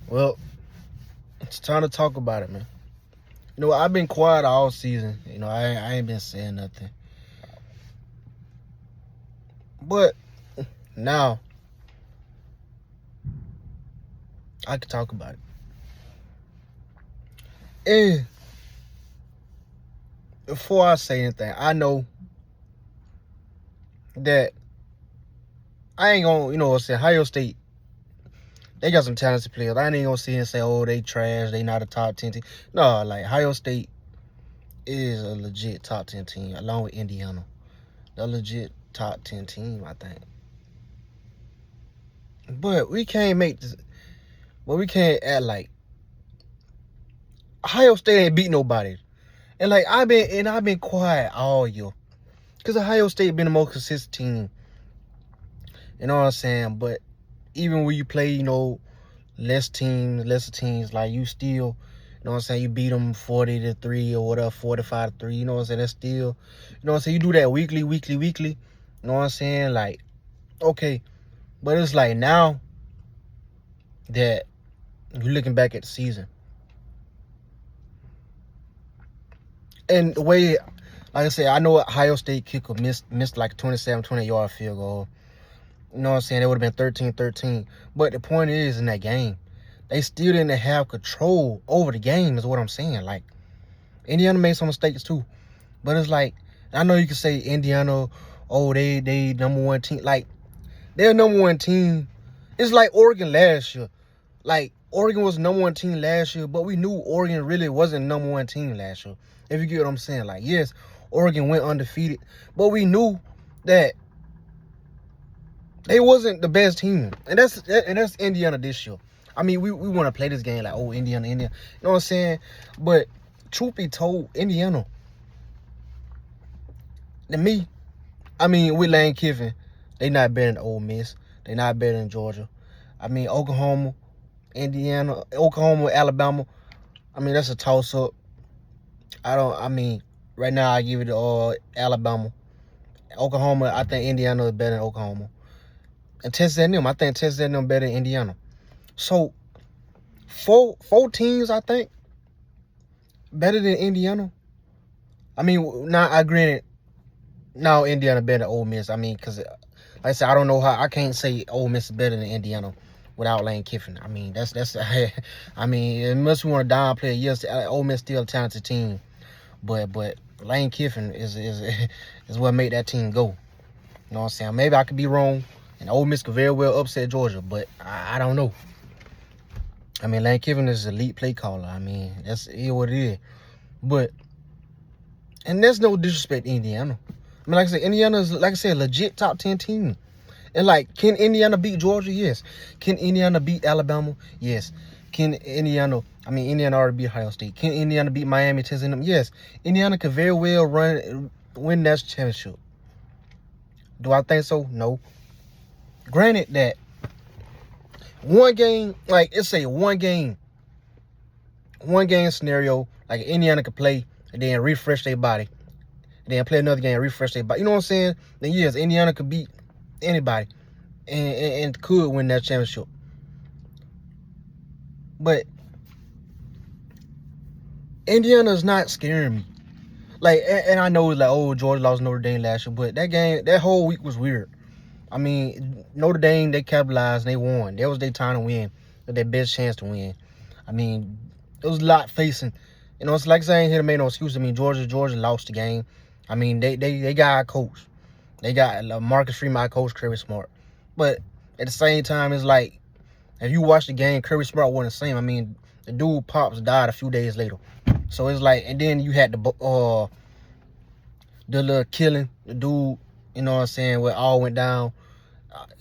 Well, it's time to talk about it, man. You know, I've been quiet all season. You know, I ain't been saying nothing. But now I can talk about it. And before I say anything, I know that I ain't gonna, you know what I'm saying, Ohio State, they got some talented players. I ain't gonna sit here and say, oh, they trash, they not a top 10 team. No, like, Ohio State is a legit top 10 team, along with Indiana. They're a legit top 10 team, I think. But we can't make this, we can't act like Ohio State ain't beat nobody. And like, I've been quiet all year. Because Ohio State been the most consistent team. You know what I'm saying? But even when you play, you know, lesser teams, like you still, you know what I'm saying, you beat them 40-3 or whatever, 45-3, you know what I'm saying? That's still, you know what I'm saying? You do that weekly. You know what I'm saying? Like, okay. But it's like now that you're looking back at the season. And the way, like I said, I know Ohio State kicker missed like a 27, 20-yard field goal. You know what I'm saying? It would have been 13-13. But the point is, in that game, they still didn't have control over the game, is what I'm saying. Like, Indiana made some mistakes too. But it's like, I know you can say Indiana, oh, they number one team. Like, they're number one team. It's like Oregon last year. Like, Oregon was number one team last year, but we knew Oregon really wasn't number one team last year. If you get what I'm saying. Like, yes, Oregon went undefeated, but we knew that they wasn't the best team. And that's Indiana this year. I mean, we want to play this game like, oh, Indiana. You know what I'm saying? But truth be told, Indiana, to me, I mean, with Lane Kiffin, they not better than Ole Miss. They not better than Georgia. I mean, Oklahoma, Indiana, Oklahoma, Alabama. I mean, that's a toss-up. Right now I give it to Alabama. Oklahoma, I think Indiana is better than Oklahoma. And Texas A&M, I think Texas A&M better than Indiana. So, four teams, I think, better than Indiana. I mean, now I agree. Now Indiana better than Ole Miss. I mean, because, like I said, I don't know how. I can't say Ole Miss is better than Indiana without Lane Kiffin. I mean, that's. I mean, unless we want to downplay it, yes, Ole Miss still a talented team, but Lane Kiffin is what made that team go. You know what I'm saying? Maybe I could be wrong, and Ole Miss could very well upset Georgia, but I don't know. I mean, Lane Kiffin is an elite play caller. I mean, that's what it is. But, and there's no disrespect to Indiana. I mean, like I said, Indiana is, like I said, a legit top 10 team. And like, can Indiana beat Georgia? Yes. Can Indiana beat Alabama? Yes. Indiana already beat Ohio State. Can Indiana beat Miami, Texas A&M? Yes. Indiana could very well win that championship. Do I think so? No. Granted that one game, like, it's a one game scenario, like Indiana could play and then refresh their body. And then play another game and refresh their body. You know what I'm saying? Then yes, Indiana could beat anybody and could win that championship. But Indiana is not scaring me. Like, and I know it's like, oh, Georgia lost Notre Dame last year, but that game, that whole week was weird. I mean, Notre Dame, they capitalized and they won. That was their time to win. Their best chance to win. I mean, it was a lot facing. You know, it's like saying here to make no excuse. I mean, Georgia lost the game. I mean, they got our coach. They got Marcus Freeman, our coach, Kirby Smart. But at the same time, it's like, if you watch the game, Kirby Smart wasn't the same. I mean, the dude Pops died a few days later. So it's like, and then you had the little killing, the dude, you know what I'm saying, where it all went down,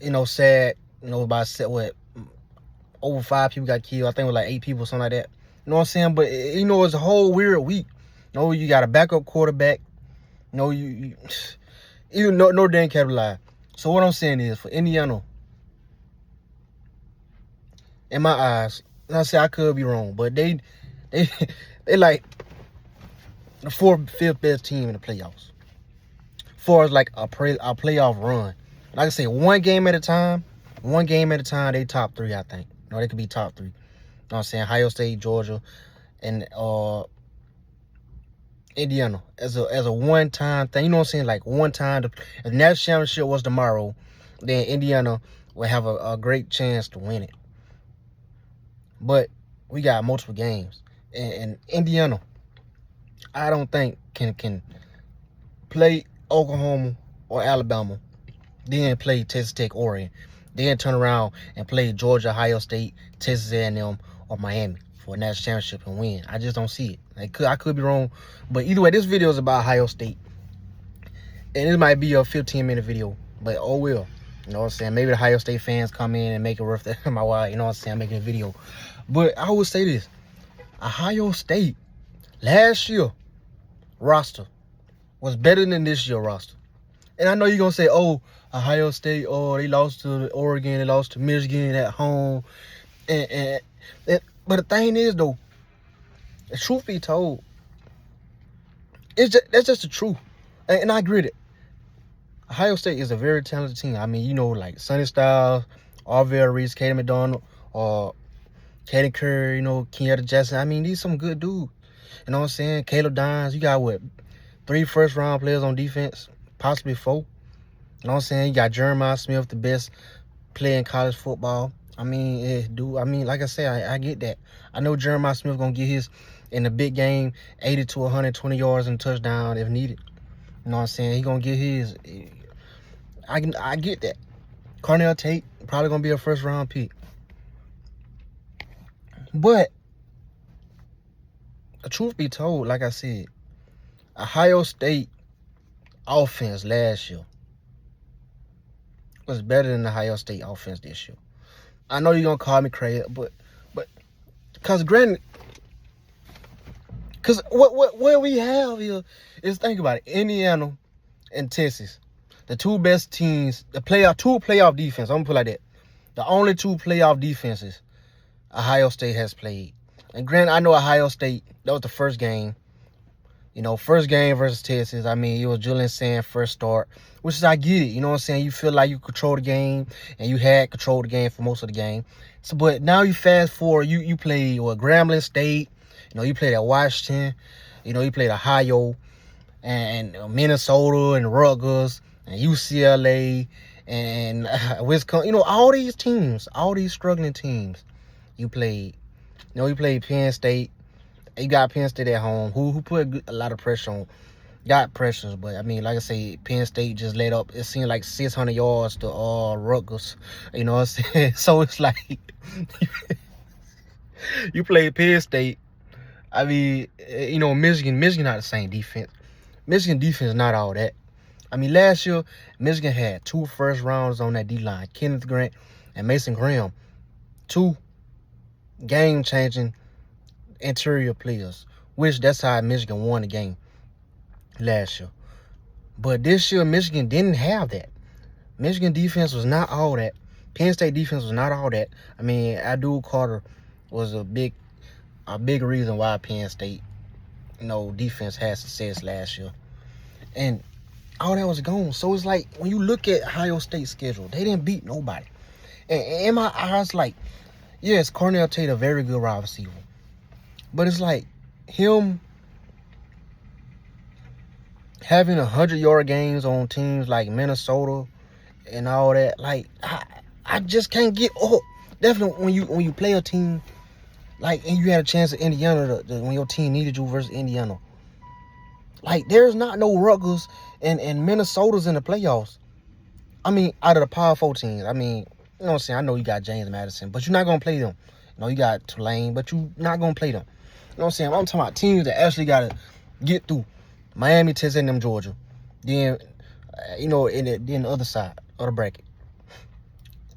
you know, sad, you know, about over 5 people got killed. I think it was like 8 people, something like that. You know what I'm saying? But, you know, it's a whole weird week. You know, you got a backup quarterback. You know, even Notre Dame capitalized. So what I'm saying is, for Indiana, in my eyes, I say I could be wrong, but they like the 4th, 5th best team in the playoffs. As far as like a playoff run, like I say, one game at a time, they top 3. I think. No, they could be top 3. know what I'm saying? Ohio State, Georgia, and Indiana as a one-time thing. You know what I'm saying? Like one time, if the national championship was tomorrow, then Indiana will have a great chance to win it. But we got multiple games, and Indiana, I don't think can play Oklahoma or Alabama, then play Texas Tech, Oregon, then turn around and play Georgia, Ohio State, Texas A&M, or Miami for a national championship and win. I just don't see it. I could be wrong, but either way, this video is about Ohio State, and it might be a 15-minute video, but oh well. You know what I'm saying? Maybe the Ohio State fans come in and make it worth my while. You know what I'm saying? I'm making a video, but I would say this: Ohio State last year roster was better than this year roster. And I know you're going to say, oh, Ohio State, oh, they lost to Oregon, they lost to Michigan at home. But the thing is, though, the truth be told, that's just the truth. And I agree with it. Ohio State is a very talented team. I mean, you know, like Sonny Styles, Arvell Reese, Katie McDonald, Kaden Curry, you know, Kenyatta Jackson. I mean, these some good dudes. You know what I'm saying? Caleb Dines, you got what? 3 first-round players on defense, possibly 4. You know what I'm saying? You got Jeremiah Smith, the best player in college football. I mean, like I said, I get that. I know Jeremiah Smith going to get his, in the big game, 80 to 120 yards and touchdown if needed. You know what I'm saying? He going to get his. I get that. Cornell Tate, probably going to be a first-round pick. But, the truth be told, like I said, Ohio State offense last year was better than the Ohio State offense this year. I know you're gonna call me crazy, but because granted, because what we have here is, think about it, Indiana and Texas, the 2 best teams, two playoff defense. I'm gonna put it like that. The only 2 playoff defenses Ohio State has played. And granted, I know Ohio State, that was the first game. You know, first game versus Texas. I mean, it was Julian Sand first start, which is, I get it. You know what I'm saying? You feel like you control the game, and you had control the game for most of the game. So, but now you fast forward, you play Grambling State. You know, you played at Washington. You know, you played Ohio and Minnesota and Rutgers and UCLA and Wisconsin. You know, all these teams, all these struggling teams you played. You know, you played Penn State. You got Penn State at home, who put a lot of pressure on, got pressures, but I mean, like I say, Penn State just let up. It seemed like 600 yards to Rutgers. You know what I'm saying? So it's like you play Penn State. I mean, you know, Michigan not the same defense. Michigan defense is not all that. I mean, last year Michigan had 2 first rounders on that D line, Kenneth Grant and Mason Graham, 2 game-changing interior players, which that's how Michigan won the game last year. But this year, Michigan didn't have that. Michigan defense was not all that. Penn State defense was not all that. I mean, Abdul Carter was a big reason why Penn State, you know, defense had success last year. And all that was gone. So it's like, when you look at Ohio State's schedule, they didn't beat nobody. And in my eyes, like, yes, Cornell Tate a very good wide receiver. But it's like him having 100-yard games on teams like Minnesota and all that. Like, I just can't get up. Definitely when you play a team like, and you had a chance at Indiana when your team needed you versus Indiana. Like, there's not no Rutgers and Minnesota's in the playoffs. I mean, out of the Power 4 teams. I mean, you know what I'm saying? I know you got James Madison, but you're not gonna play them. You know, you got Tulane, but you're not gonna play them. You know what I'm saying? I'm talking about teams that actually got to get through. Miami, Texas, and them, Georgia. Then, you know, then the other side of the bracket.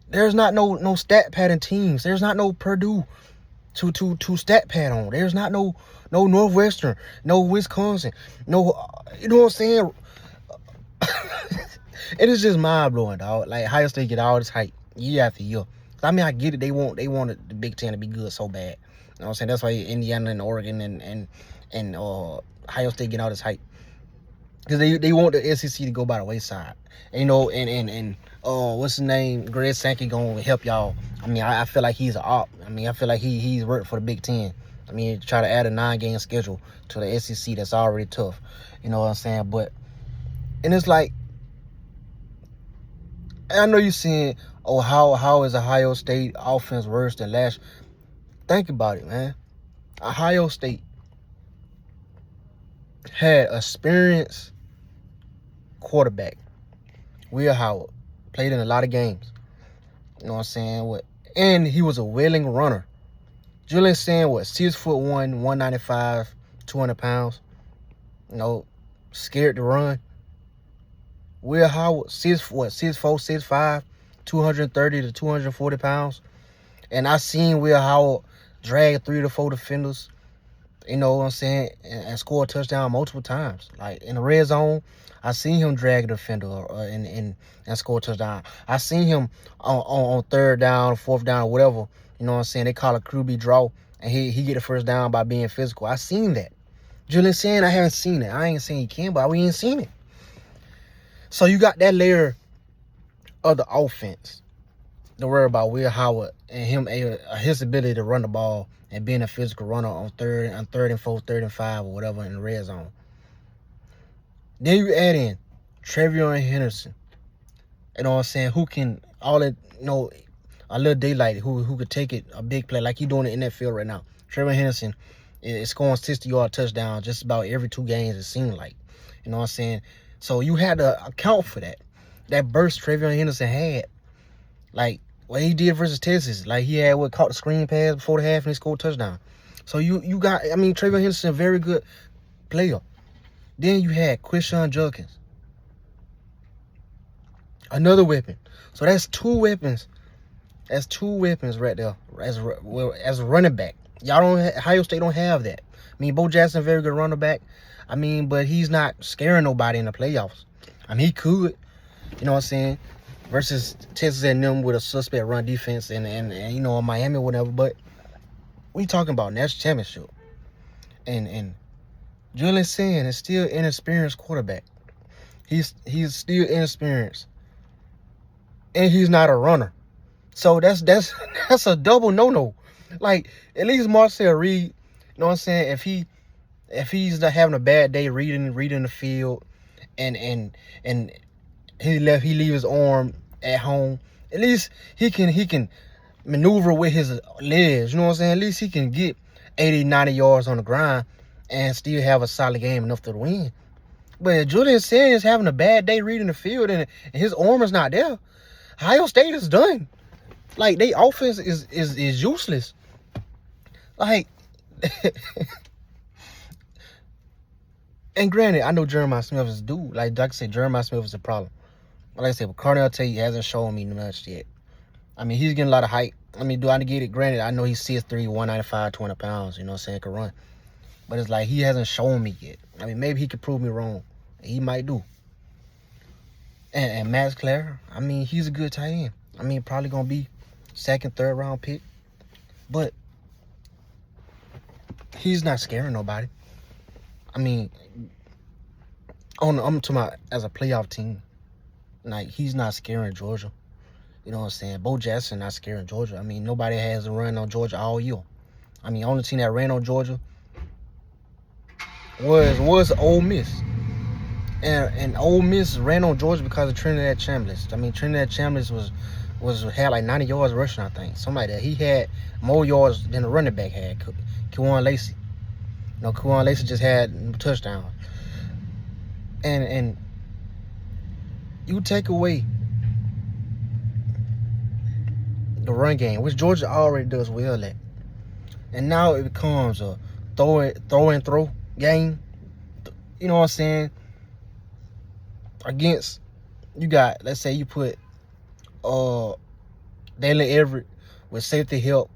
There's not no stat padding teams. There's not no Purdue to stat pad on. There's not no Northwestern, no Wisconsin, no, you know what I'm saying? It is just mind-blowing, dog. Like, Ohio State get all this hype year after year. I mean, I get it. They wanted the Big Ten to be good so bad. You know what I'm saying? That's why Indiana and Oregon and Ohio State get all this hype. Because they want the SEC to go by the wayside. And, you know, and what's his name? Greg Sankey gonna help y'all. I mean, I feel like he's an op. I mean, I feel like he's worked for the Big Ten. I mean, try to add a 9-game schedule to the SEC that's already tough. You know what I'm saying? But, and it's like, I know you're saying, oh, how is Ohio State offense worse than last? Think about it, man. Ohio State had experienced quarterback. Will Howard played in a lot of games. You know what I'm saying? And he was a willing runner. Julian saying 6'1", 195, 200 pounds. You know, scared to run. Will Howard, 6'4", 6'5", 230 to 240 pounds. And I seen Will Howard drag 3 to 4 defenders, you know what I'm saying, and score a touchdown multiple times. Like in the red zone, I seen him drag a defender and score a touchdown. I seen him on 3rd down, 4th down, whatever. You know what I'm saying? They call it QB draw, and he get the first down by being physical. I seen that. Julian saying I haven't seen it. I ain't saying he can, but we ain't seen it. So you got that layer of the offense to worry about Will Howard and his ability to run the ball and being a physical runner on 3rd and 4th, 3rd and 5 or whatever in the red zone. Then you add in Trevion Henderson. You know what I'm saying? Who can all that, you know, a little daylight, who could take it a big play like he doing it in that field right now. Trevion Henderson is scoring 60-yard touchdowns just about every 2 games, it seems like. You know what I'm saying? So you had to account for that. That burst Trevion Henderson had. Like what he did versus Texas. Like he had caught the screen pass before the half and he scored a touchdown. So you got, I mean, Trevion Henderson, a very good player. Then you had Quinshon Judkins. Another weapon. So that's 2 weapons. That's 2 weapons right there as a running back. Ohio State don't have that. I mean, Bo Jackson, very good running back. I mean, but he's not scaring nobody in the playoffs. I mean, he could. You know what I'm saying? Versus Texas and them with a suspect run defense and you know, Miami or whatever. But we talking about national championship. And Julian Sand is still an inexperienced quarterback. He's still inexperienced. And he's not a runner. So that's a double no-no. Like, at least Marcel Reed, you know what I'm saying? If he's not having a bad day reading the field and he leave his arm at home, at least he can maneuver with his legs, you know what I'm saying? At least he can get 80, 90 yards on the ground and still have a solid game enough to win. But if Julian Sand is having a bad day reading the field and his arm is not there, Ohio State is done. Like, their offense is useless. Like, and granted, I know Jeremiah Smith is due. Like I said, Jeremiah Smith is a problem. But like I said, but Cornell Tate hasn't shown me much yet. I mean, he's getting a lot of hype. I mean, do I get it? Granted, I know he's 6'3", 195, 200 pounds, you know what I'm saying, can run. But it's like, he hasn't shown me yet. I mean, maybe he could prove me wrong. He might do. And Max Clare, I mean, he's a good tight end. I mean, probably going to be 2nd, 3rd round pick. But he's not scaring nobody. I mean, I'm talking about as a playoff team. Like, he's not scaring Georgia. You know what I'm saying? Bo Jackson not scaring Georgia. I mean, nobody has a run on Georgia all year. I mean, the only team that ran on Georgia was Ole Miss. And Ole Miss ran on Georgia because of Trinidad Chambliss. I mean, Trinidad Chambliss had like 90 yards rushing, I think. Somebody that he had more yards than the running back had. K'Wan Lacey. You know, K'Wan Lacey just had a touchdown. And you take away the run game, which Georgia already does well at. And now it becomes a throw and throw game. You know what I'm saying? Against, you got, let's say you put Dalen Everett with safety help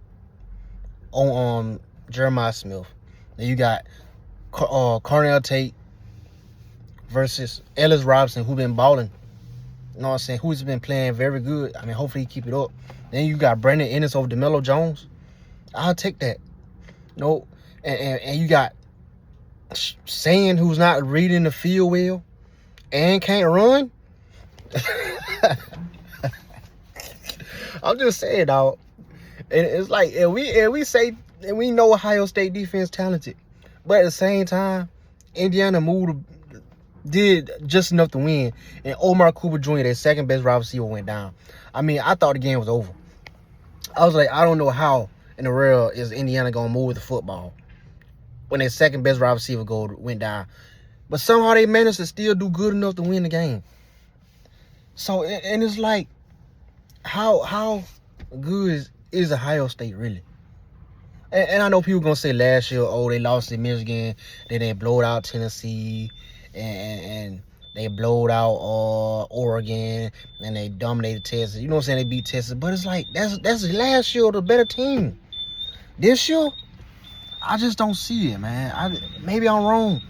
on Jeremiah Smith. Then you got Cornell Tate versus Ellis Robinson, who been balling. You know what I'm saying? Who's been playing very good. I mean, hopefully he keep it up. Then you got Brandon Ennis over DeMello Jones. I'll take that. No, and you got Sand, who's not reading the field well and can't run. I'm just saying, dog. And it's like, and we say, and we know Ohio State defense talented, but at the same time, Indiana did just enough to win. And Omar Cooper Jr., their second best wide receiver, went down. I mean, I thought the game was over. I was like, I don't know how in the world is Indiana gonna move the football when their second best wide receiver went down. But somehow they managed to still do good enough to win the game. So, and it's like, how good is Ohio State really? And I know people gonna say last year, oh, they lost to Michigan, then they blowed out Tennessee, and they blowed out Oregon, and they dominated Texas. You know what I'm saying? They beat Texas, but it's like that's last year the better team. This year, I just don't see it, man. Maybe I'm wrong.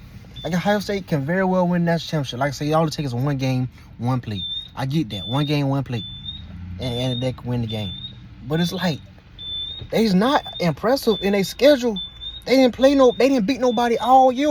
Like, Ohio State can very well win that championship. Like I say, all it takes is one game, one play. I get that. One game, one play. And they can win the game. But it's like, they's not impressive in their schedule. They didn't beat nobody all year.